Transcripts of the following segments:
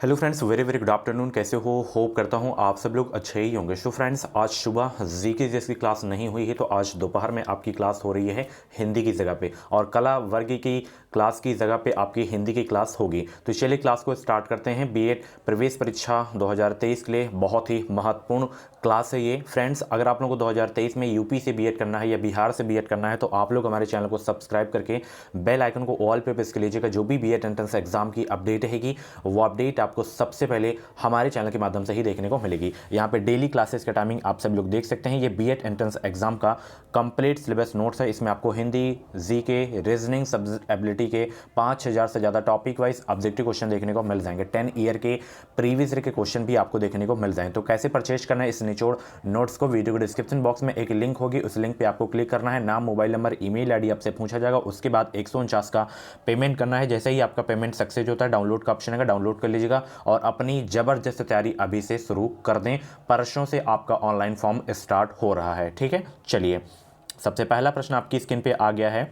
Hello friends, very very good afternoon. कैसे हो? Hope करता हूँ आप सब लोग अच्छे ही होंगे। सो फ्रेंड्स, आज सुबह जी के जैसी क्लास नहीं हुई है, तो आज दोपहर में आपकी क्लास हो रही है हिंदी की जगह पे, और कला वर्ग की क्लास की जगह पे आपकी हिंदी की क्लास होगी। तो चलिए क्लास को स्टार्ट करते हैं। बीएड प्रवेश परीक्षा 2023 के लिए बहुत ही महत्वपूर्ण क्लास है ये। फ्रेंड्स, अगर आप लोगों को 2023 में यूपी से बीएड करना है या बिहार से बीएड करना है, तो आप लोग हमारे चैनल को सब्सक्राइब करके बेल आइकन को ऑल पे प्रेस कर लीजिएगा। जो भी बीएड एंट्रेंस एग्जाम की अपडेट रहेगी, वो अपडेट आपको सबसे पहले हमारे चैनल के माध्यम से ही देखने को मिलेगी। यहाँ पे डेली क्लासेस का टाइमिंग आप सब लोग देख सकते हैं। ये बीएड एंट्रेंस एग्जाम का कंप्लीट सिलेबस नोट्स है। इसमें आपको Hindi, GK, reasoning, subject ability के 5000 से ज़्यादा टॉपिक वाइज ऑब्जेक्टिव क्वेश्चन देखने को मिल जाएंगे। 10 ईयर के प्रीवियस ईयर के क्वेश्चन भी आपको देखने को मिल जाएंगे। तो कैसे परचेज करना है इस निचोड़ नोट्स को, वीडियो के डिस्क्रिप्शन बॉक्स में एक लिंक होगी, उस लिंक पे आपको क्लिक करना है। नाम, मोबाइल नंबर, ईमेल आईडी आपसे पूछा जाएगा। उसके बाद 149 का पेमेंट करना है। जैसे ही आपका पेमेंट सक्सेस होता है, डाउनलोड का ऑप्शन है, डाउनलोड कर लीजिएगा और अपनी जबरदस्त तैयारी अभी से शुरू कर दें। परसों से आपका ऑनलाइन फॉर्म स्टार्ट हो रहा है। ठीक है, चलिए सबसे पहला प्रश्न आपकी स्क्रीन पे आ गया है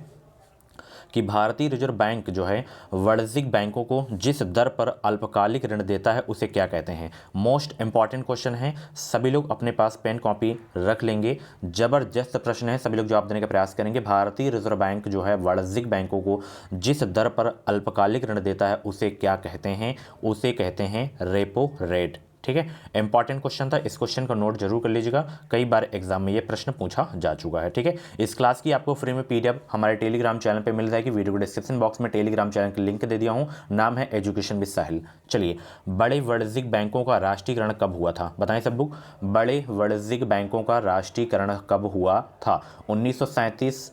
कि भारतीय रिजर्व बैंक जो है वाणिज्यिक बैंकों को जिस दर पर अल्पकालिक ऋण देता है उसे क्या कहते हैं। मोस्ट इंपॉर्टेंट क्वेश्चन है, सभी लोग अपने पास पेन कॉपी रख लेंगे। जबरदस्त प्रश्न है, सभी लोग जवाब देने का प्रयास करेंगे। भारतीय रिजर्व बैंक जो है वाणिज्यिक बैंकों को जिस दर पर अल्पकालिक ऋण देता है उसे क्या कहते हैं? उसे कहते हैं रेपो रेट। ठीक है, इंपॉर्टेंट क्वेश्चन था, इस क्वेश्चन का नोट जरूर कर लीजिएगा। कई बार एग्जाम में ये प्रश्न पूछा जा चुका है। ठीक है, इस क्लास की आपको फ्री में पीडीएफ हमारे टेलीग्राम चैनल पे मिल जाएगी। वीडियो के डिस्क्रिप्शन बॉक्स में टेलीग्राम चैनल की लिंक दे दिया हूं, नाम है एजुकेशन विद साहिल। चलिए, बड़े वाणिज्यिक बैंकों का राष्ट्रीयकरण कब हुआ था? बताएं सब लोग, बड़े वाणिज्यिक बैंकों का राष्ट्रीयकरण कब हुआ था? 1947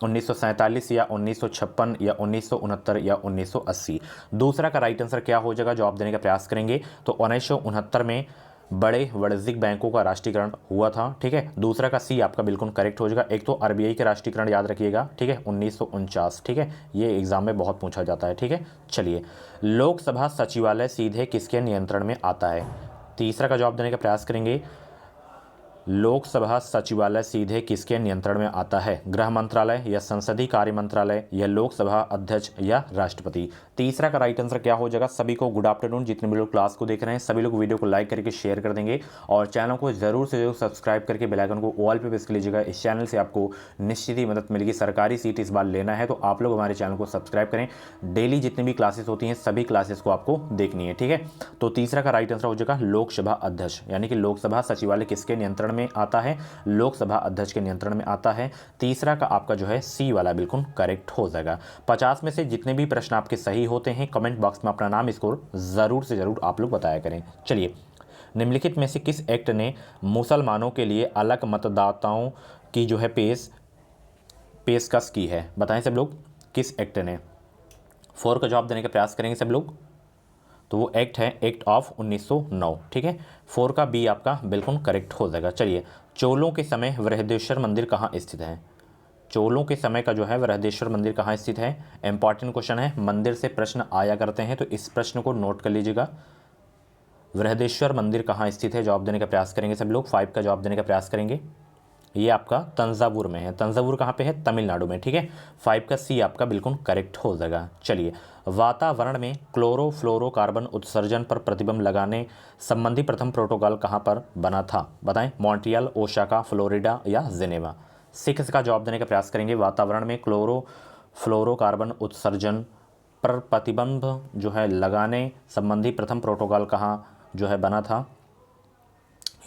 या 1956 या 1969 या 1980। दूसरा का राइट आंसर क्या हो जाएगा? जवाब देने का प्रयास करेंगे तो 1969 में बड़े वाणिज्यिक बैंकों का राष्ट्रीयकरण हुआ था। ठीक है, दूसरा का सी आपका बिल्कुल करेक्ट हो जाएगा। एक तो आरबीआई का राष्ट्रीयकरण याद रखिएगा। ठीक है, 1949। ठीक है, ये एग्जाम में बहुत पूछा जाता है। ठीक है, चलिए, लोकसभा सचिवालय सीधे किसके नियंत्रण में आता है? तीसरा का जवाब देने का प्रयास करेंगे। लोकसभा सचिवालय सीधे किसके नियंत्रण में आता है? गृह मंत्रालय या संसदीय कार्य मंत्रालय या लोकसभा अध्यक्ष या राष्ट्रपति? तीसरा का राइट आंसर क्या हो जाएगा? सभी को गुड आफ्टरनून। जितने भी लोग क्लास को देख रहे हैं सभी लोग वीडियो को लाइक करके शेयर कर देंगे और चैनल को जरूर से जरूर सब्सक्राइब करके बेल आइकन को ऑल पे प्रेस कर लीजिएगा। इस चैनल से आपको निश्चित ही मदद मिलेगी। सरकारी सीट इस बार लेना है तो आप लोग हमारे चैनल को सब्सक्राइब करें। डेली जितनी भी क्लासेस होती हैं सभी क्लासेस को आपको देखनी है। ठीक है, तो तीसरा का राइट आंसर हो जाएगा लोकसभा अध्यक्ष, यानी कि लोकसभा सचिवालय किसके नियंत्रण में आता है? लोकसभा अध्यक्ष के नियंत्रण में आता है। तीसरा का आपका जो है सी वाला बिल्कुल करेक्ट हो जाएगा। 50 में से जितने भी प्रश्न आपके सही होते हैं कमेंट बॉक्स में अपना नाम स्कोर जरूर से जरूर आप लोग बताया करें। चलिए, निम्नलिखित में से किस एक्ट ने मुसलमानों के लिए अलग मतदाताओं की जो है पेशकश की है? बताएं सब लोग, किस एक्ट ने? 4 का जवाब देने का प्रयास करेंगे सब लोग। तो वो एक्ट है एक्ट ऑफ 1909। ठीक है, 4 का बी आपका बिल्कुल करेक्ट हो जाएगा। चलिए, चोलों के समय बृहदेश्वर मंदिर कहाँ स्थित है? चोलों के समय का जो है बृहदेश्वर मंदिर कहाँ स्थित है? इंपॉर्टेंट क्वेश्चन है, मंदिर से प्रश्न आया करते हैं तो इस प्रश्न को नोट कर लीजिएगा। बृहदेश्वर मंदिर कहाँ स्थित है? जवाब देने का प्रयास करेंगे सब लोग। 5 का जवाब देने का प्रयास करेंगे। ये आपका तंजावुर में है। तंजावुर कहाँ पे है? तमिलनाडु में। ठीक है, 5 का सी आपका बिल्कुल करेक्ट हो जाएगा। चलिए, वातावरण में क्लोरोफ्लोरोकार्बन उत्सर्जन पर प्रतिबंध लगाने संबंधी प्रथम प्रोटोकॉल कहाँ पर बना था? बताएं, मॉन्ट्रियल, ओसाका, फ्लोरिडा या जिनेवा? 6 का जवाब देने का प्रयास करेंगे। वातावरण में क्लोरोफ्लोरोकार्बन उत्सर्जन पर प्रतिबंध जो है लगाने संबंधी प्रथम प्रोटोकॉल कहाँ जो है बना था?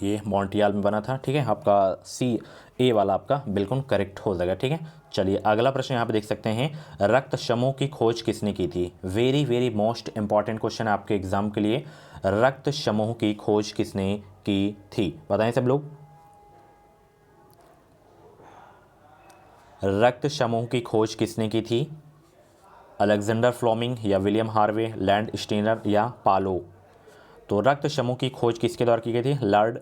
ये मॉन्ट्रियल में बना था। ठीक है, आपका सी ए वाला आपका बिल्कुल करेक्ट हो जाएगा। ठीक है, चलिए अगला प्रश्न यहाँ पे देख सकते हैं, रक्त समूह की खोज किसने की थी? Very very most important question है आपके एग्जाम के लिए। रक्त समूह की खोज किसने की थी? बताएं सब लोग, रक्त समूह की खोज किसने की थी? अलेक्जेंडर फ्लेमिंग या विलियम हार्वे, लैंड स्टीनर या पालो? तो रक्त समूह की खोज किसके द्वारा की गई थी? लॉर्ड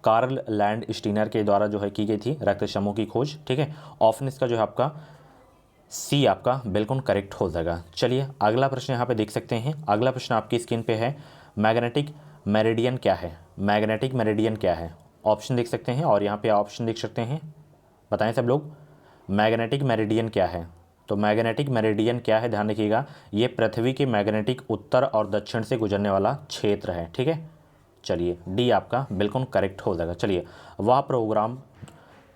कार्ल लैंड स्टीनर के द्वारा जो है की गई थी रक्त समूह की खोज। ठीक है, ऑप्शन इसका जो है आपका सी आपका बिल्कुल करेक्ट हो जाएगा। चलिए अगला प्रश्न यहाँ पे देख सकते हैं। अगला प्रश्न आपकी स्क्रीन पे है, मैग्नेटिक मेरिडियन क्या है? मैग्नेटिक मेरिडियन क्या है? ऑप्शन देख सकते हैं और यहाँ पे ऑप्शन देख सकते हैं। बताएं सब लोग, मैग्नेटिक मेरिडियन क्या है? तो मैग्नेटिक मेरिडियन क्या है, ध्यान रखिएगा, ये पृथ्वी के मैग्नेटिक उत्तर और दक्षिण से गुजरने वाला क्षेत्र है। ठीक है, चलिए डी आपका बिल्कुल करेक्ट हो जाएगा। चलिए, वह प्रोग्राम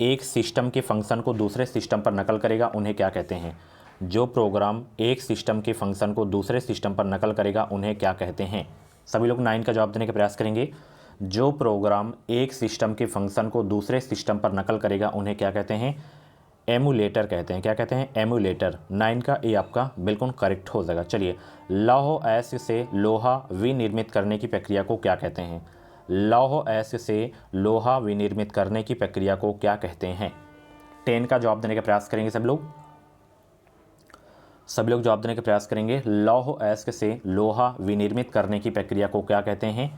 एक सिस्टम के फंक्शन को दूसरे सिस्टम पर नकल करेगा उन्हें क्या कहते हैं? जो प्रोग्राम एक सिस्टम के फंक्शन को दूसरे सिस्टम पर नकल करेगा उन्हें क्या कहते हैं? सभी लोग 9 का जवाब देने का प्रयास करेंगे। जो प्रोग्राम एक सिस्टम के फंक्शन को दूसरे सिस्टम पर नकल करेगा उन्हें क्या कहते हैं? एमुलेटर कहते हैं। क्या कहते हैं? एमुलेटर। 9 का ए आपका बिल्कुल करेक्ट हो जाएगा। चलिए, लौह अयस्क से लोहा विनिर्मित करने की प्रक्रिया को क्या कहते हैं? लौह अयस्क से लोहा विनिर्मित करने की प्रक्रिया को क्या कहते हैं? 10 का जवाब देने का प्रयास करेंगे सब लोग। सभी लोग जवाब देने का प्रयास करेंगे। लौह अयस्क से लोहा विनिर्मित करने की प्रक्रिया को क्या कहते हैं?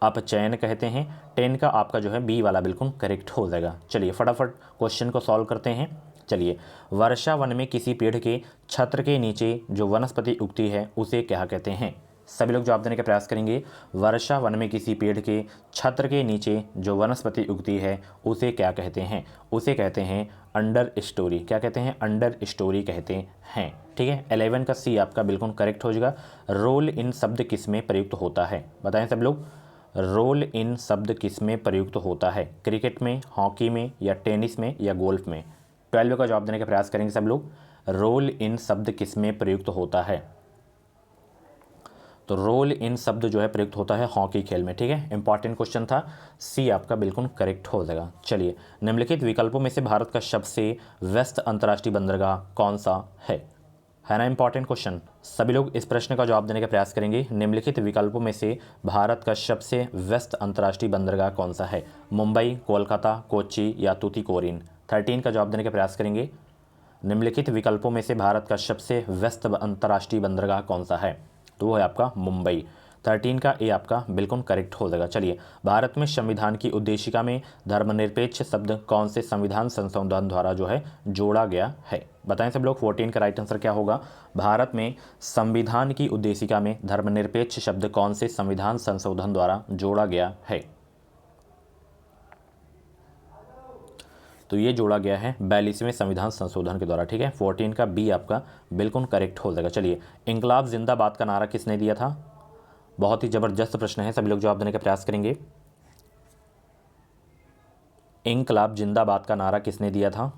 अपचयन कहते हैं। 10 का आपका जो है बी वाला बिल्कुल करेक्ट हो जाएगा। चलिए फटाफट क्वेश्चन को सॉल्व करते हैं। चलिए, वर्षा वन में किसी पेड़ के छत्र के नीचे जो वनस्पति उगती है उसे क्या कहते हैं? सभी लोग जवाब देने का प्रयास करेंगे। वर्षा वन में किसी पेड़ के छत्र के नीचे जो वनस्पति उगती है उसे क्या कहते हैं? उसे कहते हैं अंडर स्टोरी। क्या कहते हैं? अंडर स्टोरी कहते हैं। ठीक है, 11 का सी आपका बिल्कुल करेक्ट हो जाएगा। रोल इन शब्द किस में प्रयुक्त होता है? बताएं सब लोग, रोल इन शब्द किस में प्रयुक्त होता है? क्रिकेट में, हॉकी में, या टेनिस में, या गोल्फ में? 12 का जवाब देने का प्रयास करेंगे सब लोग। रोल इन शब्द किस में प्रयुक्त होता है? तो रोल इन शब्द जो है प्रयुक्त होता है हॉकी खेल में। ठीक है, इंपॉर्टेंट क्वेश्चन था, सी आपका बिल्कुल करेक्ट हो जाएगा। चलिए, निम्नलिखित विकल्पों में से भारत का सबसे व्यस्त अंतर्राष्ट्रीय बंदरगाह कौन सा है ना इंपॉर्टेंट क्वेश्चन। सभी लोग इस प्रश्न का जवाब देने का प्रयास करेंगे। निम्नलिखित विकल्पों में से भारत का सबसे व्यस्त अंतर्राष्ट्रीय बंदरगाह कौन सा है? मुंबई, कोलकाता, कोच्चि, या तूतीकोरिन? 13 का जवाब देने का प्रयास करेंगे। निम्नलिखित विकल्पों में से भारत का सबसे व्यस्त अंतर्राष्ट्रीय बंदरगाह कौन सा है? तो वो है आपका मुंबई। 13 का ए आपका बिल्कुल करेक्ट हो जाएगा। चलिए, भारत में संविधान की उद्देशिका में धर्मनिरपेक्ष शब्द कौन से संविधान संशोधन द्वारा जो है जोड़ा गया है? बताएं सब लोग। 14 का राइट आंसर क्या होगा? भारत में संविधान की उद्देशिका में धर्मनिरपेक्ष शब्द कौन से संविधान संशोधन द्वारा जोड़ा गया है? तो ये जोड़ा गया है 42वें संविधान संशोधन के द्वारा। ठीक है, 14 का बी आपका बिल्कुल करेक्ट हो जाएगा। चलिए, इंकलाब जिंदाबाद का नारा किसने दिया था? बहुत ही जबरदस्त प्रश्न है, सभी लोग जवाब देने का प्रयास करेंगे। इंकलाब जिंदाबाद का नारा किसने दिया था?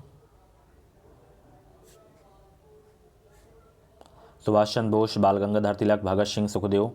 सुभाष चंद्र बोस, बाल गंगाधर तिलक, भगत सिंह, सुखदेव?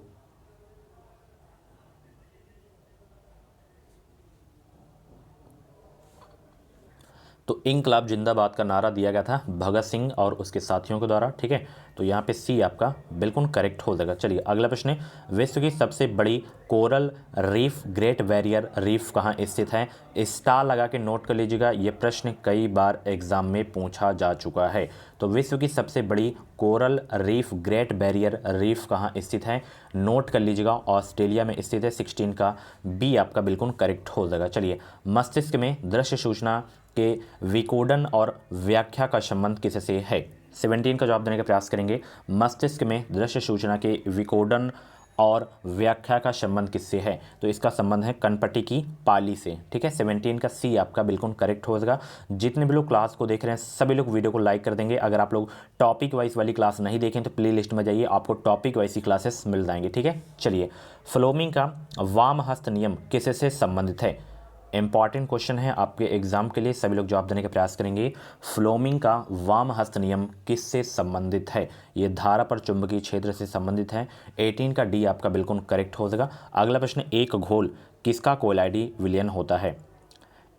तो इंकलाब जिंदाबाद का नारा दिया गया था भगत सिंह और उसके साथियों के द्वारा। ठीक है, तो यहाँ पे सी आपका बिल्कुल करेक्ट हो जाएगा। चलिए, अगला प्रश्न है, विश्व की सबसे बड़ी coral reef great barrier reef कहाँ स्थित है? स्टार लगा के नोट कर लीजिएगा, ये प्रश्न कई बार एग्जाम में पूछा जा चुका है। तो विश्व की सबसे बड़ी coral reef great barrier reef कहाँ स्थित है? नोट कर लीजिएगा, ऑस्ट्रेलिया में स्थित है। 16 का बी आपका बिल्कुल करेक्ट हो जाएगा। चलिए, मस्तिष्क में दृश्य सूचना के विकोडन और व्याख्या का संबंध किससे है? 17 का जवाब देने का प्रयास करेंगे। मस्तिष्क में दृश्य सूचना के विकोडन और व्याख्या का संबंध किससे है? तो इसका संबंध है कनपटी की पाली से। ठीक है, 17 का सी आपका बिल्कुल करेक्ट हो जाएगा। जितने भी लोग क्लास को देख रहे हैं सभी लोग वीडियो को लाइक कर देंगे। अगर आप लोग टॉपिक वाइज वाली क्लास नहीं देखें तो प्ले लिस्ट में जाइए, आपको टॉपिक वाइज ही क्लासेस मिल जाएंगे। ठीक है, चलिए, फ्लोमिंग का वाम हस्त नियम किससे संबंधित है? इंपॉर्टेंट क्वेश्चन है आपके एग्जाम के लिए, सभी लोग जवाब देने का प्रयास करेंगे। फ्लोमिंग का वाम हस्त नियम किससे संबंधित है? ये धारा पर चुंबकीय क्षेत्र से संबंधित है। 18 का डी आपका बिल्कुल करेक्ट हो जाएगा। अगला प्रश्न, एक घोल किसका कोलाइडी विलयन होता है?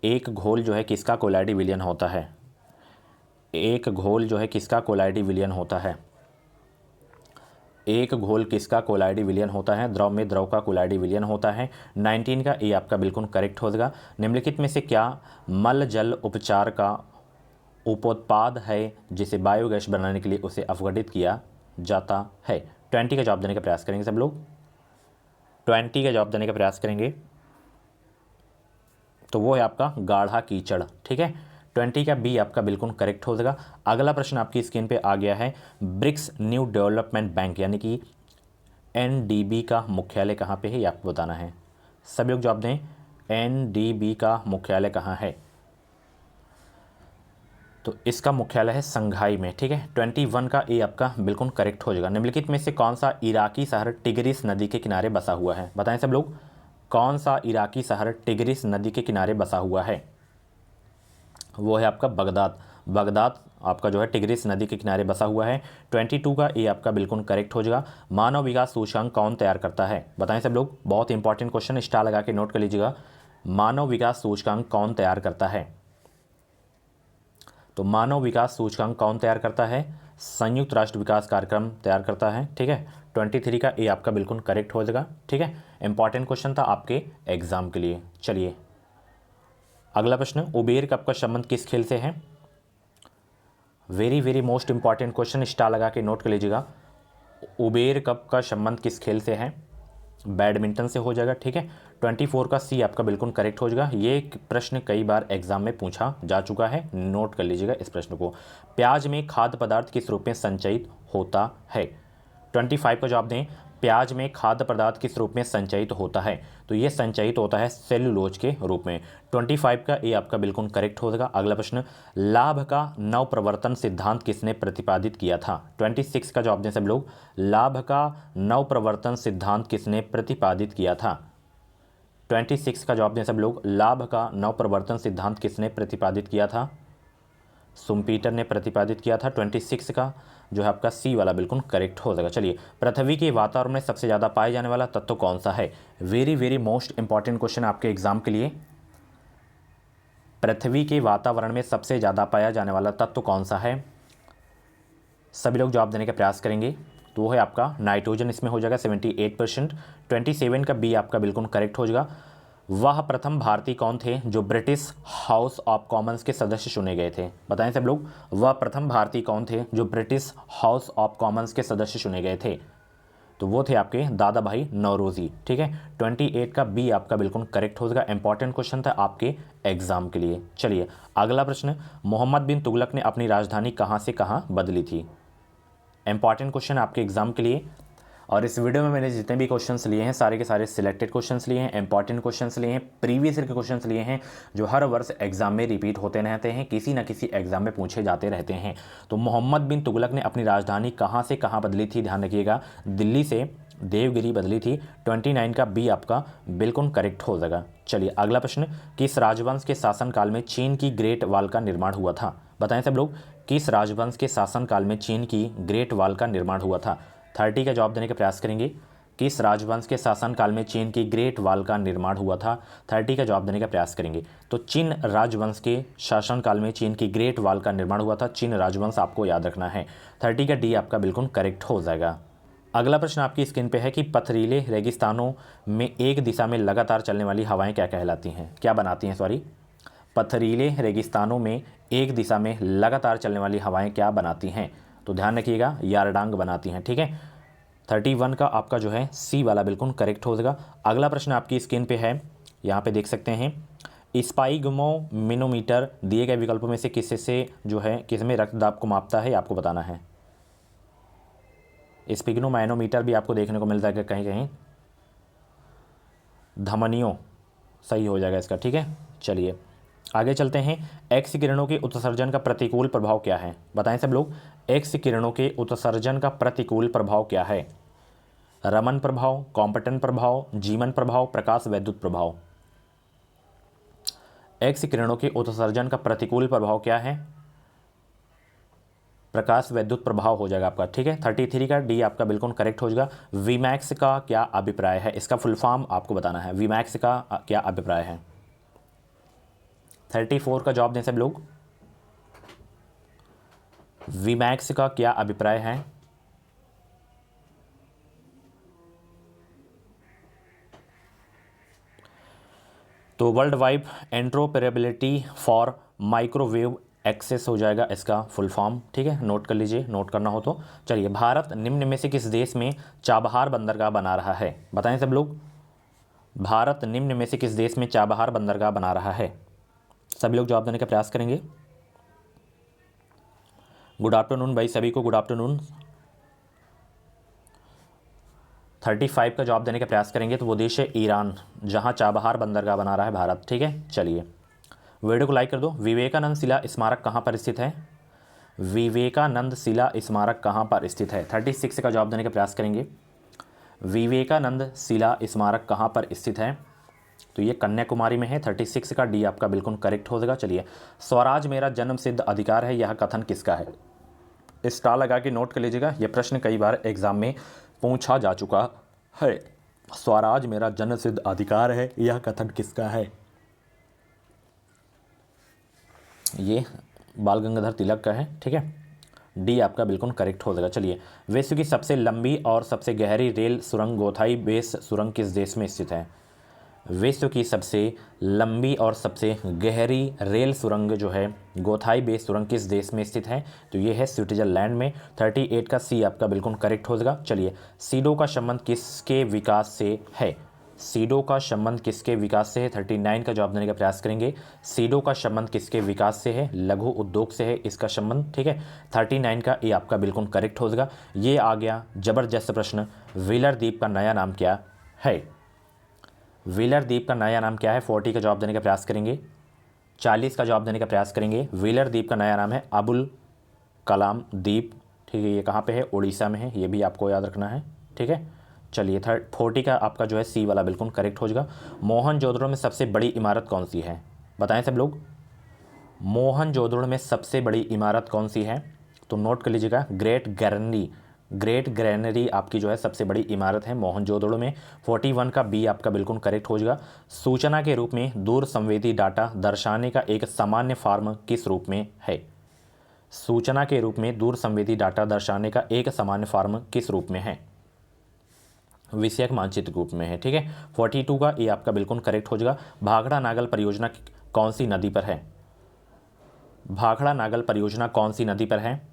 एक घोल जो है किसका कोलाइडी विलयन होता है? एक घोल जो है किसका कोलाइडी विलयन होता है? एक घोल किसका कोलाइडी विलयन होता है? द्रव में द्रव का कोलाइडी विलयन होता है। 19 का ए आपका बिल्कुल करेक्ट हो जाएगा। निम्नलिखित में से क्या मल जल उपचार का उपोत्पाद है जिसे बायोगैस बनाने के लिए उसे अपघटित किया जाता है? 20 का जवाब देने का प्रयास करेंगे सब लोग। 20 का जवाब देने का प्रयास करेंगे, तो वो है आपका गाढ़ा कीचड़। ठीक है, 20 का बी आपका बिल्कुल करेक्ट हो जाएगा। अगला प्रश्न आपकी स्क्रीन पे आ गया है, ब्रिक्स न्यू डेवलपमेंट बैंक यानी कि एनडीबी का मुख्यालय कहाँ पे है, ये आपको बताना है। सभी लोग जवाब दें, एनडीबी का मुख्यालय कहाँ है? तो इसका मुख्यालय है संघाई में, ठीक है। 21 का ए आपका बिल्कुल करेक्ट हो जाएगा। निम्नलिखित में से कौन सा इराकी शहर टिग्रिस नदी के किनारे बसा हुआ है? बताएं सब लोग, कौन सा इराकी शहर टिग्रिस नदी के किनारे बसा हुआ है? वो है आपका बगदाद। बगदाद आपका जो है टिग्रिस नदी के किनारे बसा हुआ है। 22 का ए आपका बिल्कुल करेक्ट हो जाएगा। मानव विकास सूचकांक कौन तैयार करता है? बताएं सब लोग, बहुत इंपॉर्टेंट क्वेश्चन, स्टार लगा के नोट कर लीजिएगा। मानव विकास सूचकांक कौन तैयार करता है? तो मानव विकास सूचकांक कौन तैयार करता है? संयुक्त राष्ट्र विकास कार्यक्रम तैयार करता है, ठीक है। 23 का ए आपका बिल्कुल करेक्ट हो जाएगा, ठीक है। इंपॉर्टेंट क्वेश्चन था आपके एग्जाम के लिए। चलिए अगला प्रश्न, उबेर कप का संबंध किस खेल से है? Very very most important question, star लगा के नोट कर लीजिएगा। उबेर कप का संबंध किस खेल से है? बैडमिंटन से हो जाएगा, ठीक है। 24 का सी आपका बिल्कुल करेक्ट हो जाएगा। ये प्रश्न कई बार एग्जाम में पूछा जा चुका है, नोट कर लीजिएगा इस प्रश्न को। प्याज में खाद्य पदार्थ किस रूप में संचयित होता है? 25 का जवाब दें। प्याज में खाद्य पदार्थ किस रूप में संचयित होता है? तो ये संचयित होता है सेल्यूलोज के रूप में। 25 का ए आपका बिल्कुल करेक्ट हो जाएगा। अगला प्रश्न, लाभ का नवप्रवर्तन सिद्धांत किसने प्रतिपादित किया था? 26 का जवाब दें सब लोग, लाभ का नवप्रवर्तन सिद्धांत किसने प्रतिपादित किया था? 26 का जवाब दें सब लोग, लाभ का नवप्रवर्तन सिद्धांत किसने प्रतिपादित किया था? सुम्पीटर ने प्रतिपादित किया था। 26 का जो है आपका सी वाला बिल्कुल करेक्ट हो जाएगा। चलिए, पृथ्वी के वातावरण में सबसे ज़्यादा पाए जाने वाला तत्व कौन सा है? Very very most important question आपके एग्जाम के लिए। पृथ्वी के वातावरण में सबसे ज़्यादा पाया जाने वाला तत्व कौन सा है? सभी लोग जवाब देने का प्रयास करेंगे। तो वो है आपका नाइट्रोजन, इसमें हो जाएगा 78%। 27 का बी आपका बिल्कुल करेक्ट हो जाएगा। वह प्रथम भारतीय कौन थे जो ब्रिटिश हाउस ऑफ कॉमन्स के सदस्य चुने गए थे? बताएं सब लोग, वह प्रथम भारतीय कौन थे जो ब्रिटिश हाउस ऑफ कॉमन्स के सदस्य चुने गए थे? तो वो थे आपके दादा भाई नौरोजी, ठीक है। 28 का बी आपका बिल्कुल करेक्ट हो जाएगा। इंपॉर्टेंट क्वेश्चन था आपके एग्जाम के लिए। चलिए अगला प्रश्न, मोहम्मद बिन तुगलक ने अपनी राजधानी कहाँ से कहाँ बदली थी? इंपॉर्टेंट क्वेश्चन आपके एग्जाम के लिए। और इस वीडियो में मैंने जितने भी क्वेश्चंस लिए हैं सारे के सारे सिलेक्टेड क्वेश्चंस लिए हैं, इंपॉर्टेंट क्वेश्चंस लिए हैं, प्रीवियस ईयर के क्वेश्चंस लिए हैं जो हर वर्ष एग्जाम में रिपीट होते रहते हैं, किसी न किसी एग्जाम में पूछे जाते रहते हैं। तो मोहम्मद बिन तुगलक ने अपनी राजधानी कहाँ से कहाँ बदली थी? ध्यान रखिएगा, दिल्ली से देवगिरी बदली थी। 29 का बी आपका बिल्कुल करेक्ट हो जाएगा। चलिए अगला प्रश्न, किस राजवंश के शासनकाल में चीन की ग्रेट वॉल का निर्माण हुआ था? बताएं सब लोग, किस राजवंश के शासनकाल में चीन की ग्रेट वॉल का निर्माण हुआ था? 30 का जवाब देने का प्रयास करेंगे। किस राजवंश के शासनकाल में चीन की ग्रेट वॉल का निर्माण हुआ था? 30 का जवाब देने का प्रयास करेंगे। तो चीन राजवंश के शासनकाल में चीन की ग्रेट वॉल का निर्माण हुआ था। चीन राजवंश आपको याद रखना है। 30 का डी आपका बिल्कुल करेक्ट हो जाएगा। अगला प्रश्न आपकी स्क्रीन पे है कि पथरीले रेगिस्तानों में एक दिशा में लगातार चलने वाली हवाएं क्या कहलाती हैं? क्या बनाती हैं, सॉरी, पथरीले रेगिस्तानों में एक दिशा में लगातार चलने वाली हवाएं क्या बनाती हैं? तो ध्यान रखिएगा, यारडांग बनाती हैं, ठीक है। 31 का आपका जो है सी वाला बिल्कुल करेक्ट हो जाएगा। अगला प्रश्न आपकी स्क्रीन पे है, यहाँ पे देख सकते हैं, स्पाइग्मोमीटर दिए गए विकल्पों में से किससे जो है किसमें रक्तदाब को मापता है, आपको बताना है। स्पिग्नोमैनोमीटर भी आपको देखने को मिलता है कहीं कहीं। धमनियों सही हो जाएगा इसका, ठीक है। चलिए आगे चलते हैं। एक्स किरणों के उत्सर्जन का प्रतिकूल प्रभाव क्या है? बताएं सब लोग, एक्स किरणों के उत्सर्जन का प्रतिकूल प्रभाव क्या है? रमन प्रभाव, कॉम्पटन प्रभाव, जीवन प्रभाव, प्रकाश वैद्युत प्रभाव। एक्स किरणों के उत्सर्जन का प्रतिकूल प्रभाव क्या है? प्रकाश वैद्युत प्रभाव हो जाएगा आपका, ठीक है। 33 का डी आपका बिल्कुल करेक्ट हो जाएगा। वीमैक्स का क्या अभिप्राय है? इसका फुल फॉर्म आपको बताना है। वीमैक्स का क्या अभिप्राय है? 34 का जवाब दें सब लोग, वीमैक्स का क्या अभिप्राय है? तो world wide interoperability for microwave access हो जाएगा इसका फुल फॉर्म, ठीक है। नोट कर लीजिए, नोट करना हो तो। चलिए, भारत निम्न में से किस देश में चाबहार बंदरगाह बना रहा है? बताएं सब लोग, भारत निम्न में से किस देश में चाबहार बंदरगाह बना रहा है? सभी लोग जवाब देने का प्रयास करेंगे। गुड आफ्टरनून भाई सभी को, गुड आफ्टरनून। 35 का जवाब देने का प्रयास करेंगे। तो वो देश है ईरान, जहां चाबहार बंदरगाह बना रहा है भारत, ठीक है। चलिए वीडियो को लाइक कर दो। विवेकानंद शिला स्मारक कहाँ पर स्थित है? विवेकानंद शिला स्मारक कहाँ पर स्थित है? 36 का जवाब देने का प्रयास करेंगे। विवेकानंद शिला स्मारक कहाँ पर स्थित है? तो ये कन्याकुमारी में है। 36 का डी आपका बिल्कुल करेक्ट हो जाएगा। चलिए, स्वराज मेरा जन्म सिद्ध अधिकार है, यह कथन किसका है? स्टार लगा के नोट कर लीजिएगा, यह प्रश्न कई बार एग्जाम में पूछा जा चुका है। स्वराज मेरा जन्म सिद्ध अधिकार है, यह कथन किसका है? ये बाल गंगाधर तिलक का है। ठीक है, डी आपका बिल्कुल करेक्ट हो जाएगा। चलिए, विश्व की सबसे लंबी और सबसे गहरी रेल सुरंग गोथाई बेस सुरंग किस देश में स्थित है? विश्व की सबसे लंबी और सबसे गहरी रेल सुरंग जो है गोथाई बेस सुरंग किस देश में स्थित है? तो ये है स्विट्जरलैंड में। 38 का सी आपका बिल्कुल करेक्ट हो जाएगा। चलिए, सीडो का संबंध किसके विकास से है? सीडो का संबंध किसके विकास से है? 39 का जवाब देने का प्रयास करेंगे। सीडो का संबंध किसके विकास से है? लघु उद्योग से है इसका संबंध। ठीक है, 39 का ए आपका बिल्कुल करेक्ट हो जाएगा। ये आ गया जबरदस्त प्रश्न, व्हीलर द्वीप का नया नाम क्या है? व्हीलर द्वीप का नया नाम क्या है? 40 का जवाब देने का प्रयास करेंगे। 40 का जवाब देने का प्रयास करेंगे। व्हीलर द्वीप का नया नाम है अबुल कलाम द्वीप। ठीक है, ये कहाँ पे है? उड़ीसा में है, ये भी आपको याद रखना है। ठीक है, चलिए 40 का आपका जो है सी वाला बिल्कुल करेक्ट हो जाएगा। मोहनजोदड़ो में सबसे बड़ी इमारत कौन सी है? बताएं सब लोग, मोहनजोदड़ो में सबसे बड़ी इमारत कौन सी है? तो नोट कर लीजिएगा, ग्रेट ग्रैनरी आपकी जो है सबसे बड़ी इमारत है मोहनजोदड़ो में। 41 का बी आपका बिल्कुल करेक्ट हो जाएगा। सूचना के रूप में दूर संवेदी डाटा दर्शाने का एक सामान्य फॉर्म किस रूप में है? सूचना के रूप में दूर संवेदी डाटा दर्शाने का एक सामान्य फॉर्म किस रूप में है? विषयक मानचित्र रूप में है। ठीक है, 42 का ए आपका बिल्कुल करेक्ट हो जाएगा। भाखड़ा नागल परियोजना कौन सी नदी पर है? भाखड़ा नागल परियोजना कौन सी नदी पर है?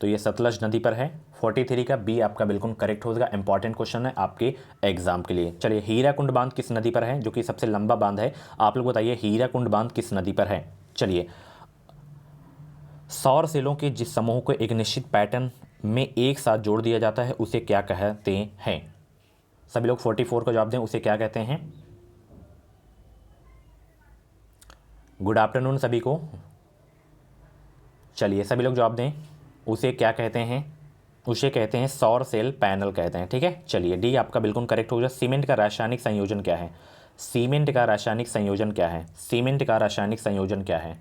तो ये सतलज नदी पर है। 43 का बी आपका बिल्कुल करेक्ट हो जाएगा। इंपॉर्टेंट क्वेश्चन है आपके एग्जाम के लिए। चलिए, हीराकुंड बांध किस नदी पर है, जो कि सबसे लंबा बांध है? आप लोग बताइए, हीराकुंड बांध किस नदी पर है? चलिए, सौर सेलों के जिस समूह को एक निश्चित पैटर्न में एक साथ जोड़ दिया जाता है उसे क्या कहते हैं? सभी लोग 44 का जवाब दें, उसे क्या कहते हैं? गुड आफ्टरनून सभी को। चलिए, सभी लोग जवाब दें, उसे क्या कहते हैं? उसे कहते हैं सौर सेल पैनल कहते हैं। ठीक है, चलिए, डी आपका बिल्कुल करेक्ट हो जाए। सीमेंट का रासायनिक संयोजन क्या है? सीमेंट का रासायनिक संयोजन क्या है? सीमेंट का रासायनिक संयोजन क्या है?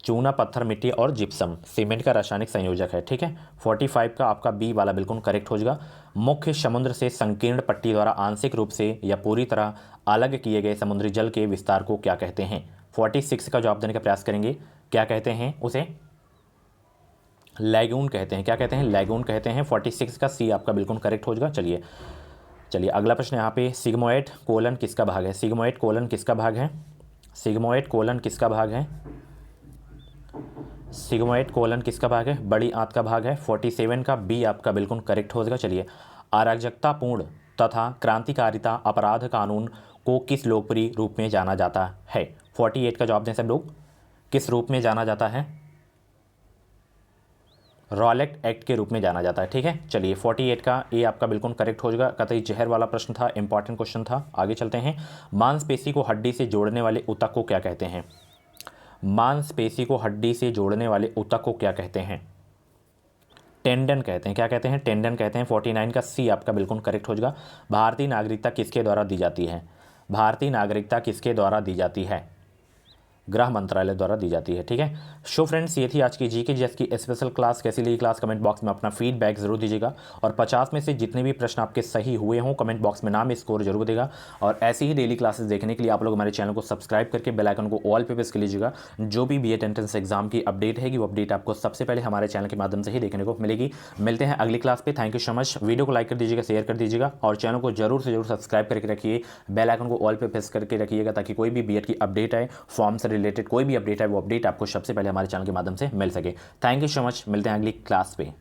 चूना, पत्थर, मिट्टी और जिप्सम सीमेंट का रासायनिक संयोजक है। ठीक है, 45 का आपका बी वाला बिल्कुल करेक्ट हो जाएगा। मुख्य समुद्र से संकीर्ण पट्टी द्वारा आंशिक रूप से या पूरी तरह अलग किए गए समुद्री जल के विस्तार को क्या कहते हैं? 46 का जवाब देने का प्रयास करेंगे। क्या कहते हैं उसे? लैगून कहते हैं। क्या कहते हैं? लैगून कहते हैं। 46 का सी आपका बिल्कुल करेक्ट हो जाएगा। चलिए, अगला प्रश्न यहाँ पे, सिग्मोइड कोलन किसका भाग है? सिग्मोइड कोलन किसका भाग है? सिग्मोइड कोलन किसका भाग है? सिग्मोइड कोलन किसका भाग है? बड़ी आंत का भाग है। 47 का बी आपका बिल्कुल करेक्ट हो जाएगा। चलिए, अराजकतापूर्ण तथा क्रांतिकारिता अपराध कानून को किस लोकप्रिय रूप में जाना जाता है? 48 का जवाब दें सब लोग, किस रूप में जाना जाता है? रॉलेट एक्ट के रूप में जाना जाता है। ठीक है, चलिए, 48 का ए आपका बिल्कुल करेक्ट हो जाएगा। कतई जहर वाला प्रश्न था, इंपॉर्टेंट क्वेश्चन था। आगे चलते हैं। मांसपेशी को हड्डी से जोड़ने वाले ऊतक को क्या कहते हैं? मांसपेशी को हड्डी से जोड़ने वाले ऊतक को क्या कहते हैं? टेंडन कहते हैं। क्या कहते हैं? टेंडन कहते हैं। 49 का सी आपका बिल्कुल करेक्ट हो जाएगा। भारतीय नागरिकता किसके द्वारा दी जाती है? भारतीय नागरिकता किसके द्वारा दी जाती है? गृह मंत्रालय द्वारा दी जाती है। ठीक है, सो फ्रेंड्स, ये थी आज की जीके जीएस की स्पेशल क्लास। कैसी लगी क्लास? कमेंट बॉक्स में अपना फीडबैक जरूर दीजिएगा और 50 में से जितने भी प्रश्न आपके सही हुए हों कमेंट बॉक्स में नाम स्कोर जरूर देगा। और ऐसी ही डेली क्लासेस देखने के लिए आप लोग हमारे चैनल को सब्सक्राइब करके बेल आइकन को ऑल पे प्रेस कर लीजिएगा। जो भी बीएड एंट्रेंस एग्जाम की अपडेट है वो अपडेट आपको सबसे पहले हमारे चैनल के माध्यम से ही देखने को मिलेगी। मिलते हैं अगली क्लास पे। Thank you so much. Video को लाइक कर दीजिएगा, शेयर कर दीजिएगा और चैनल को जरूर से जरूर सब्सक्राइब करके रखिए। बेल आइकन को ऑल पे प्रेस करके रखिएगा ताकि कोई भी बीएड की अपडेट आए, फॉर्म से रिलेटेड कोई भी अपडेट है वो अपडेट आपको सबसे पहले हमारे चैनल के माध्यम से मिल सके। Thank you so much. मिलते हैं अगली क्लास पे।